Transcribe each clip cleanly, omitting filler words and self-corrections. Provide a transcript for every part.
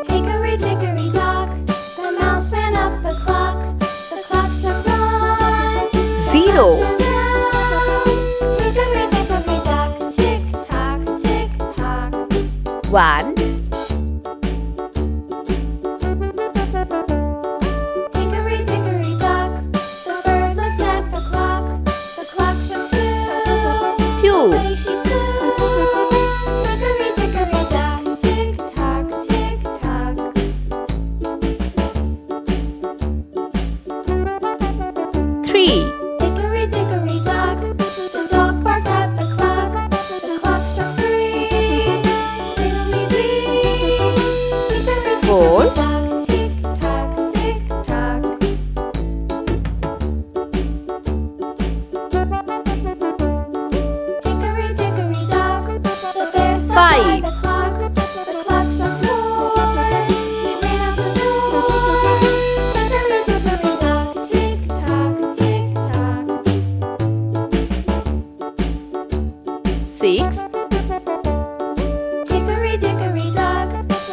Hickory dickory dock, the mouse ran up the clock. The clock struck 1. 0. Hickory dickory dock, tick tock, tick tock. 1. Hickory dickory dock, the bird looked at the clock. The clock struck 2. 2. Away she flew. Hickory dickory dock, tick tock, tick tock. Three. Hickory dickory dock, the dog barked at the clock. The clock struck 3. Fiddly-dee. Hickory 4. dickory dock, tick tock, tick tock. Hickory dickory dock, the bear sat by 5. the clock. The clock struck 4. He ran out the door. Hickory dickory dock, tick tock, tick tock. 6. Hickory dickory dock,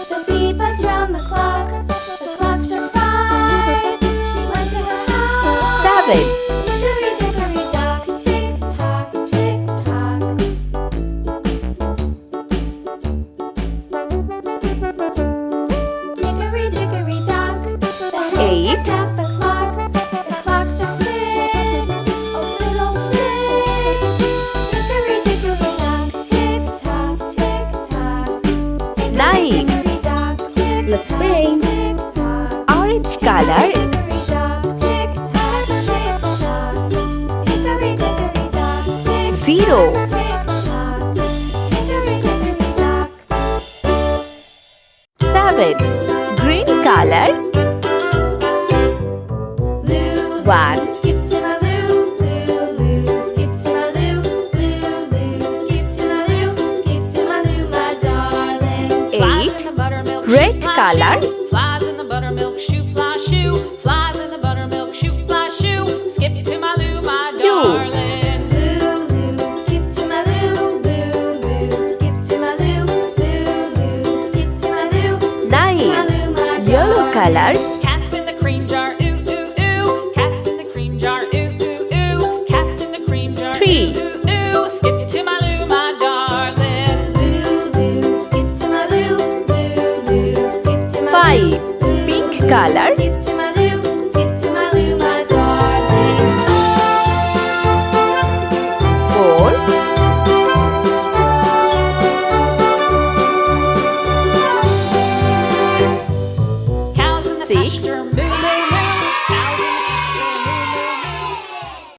the bee buzzed round the clock. The clock struck 5. She went to her house. 7. Hickory dickory dock, tick tock, tick tock. Hickory dickory dock, the hen 8. looked at the clock. The clock struck 6. Oh fiddle-sticks. Hickory dickory dock, tick tock, tick tock. Hickory 9. dickory dock, tick Let's tock, paint. tick tock. Orange color. Hickory dock, tick tock, tick tock. Hickory dickory dock, tick 0. tock, tick tock. Hickory dickory dock. 7. Green color. Loo, 1. skip to my loo, loo, loo, skip to my loo, loo, loo, skip to my loo, skip to my loo, my darling. 8. Red color. Flies in the buttermilk shoe, fly shoe. Flies in the buttermilk shoe, fly shoe. Skip to my loo, my 2. darling. Loo, loo, skip to my loo, loo, loo, skip to my loo, loo, loo, skip to my loo, skip to my 9. loo, my Yellow darling. color.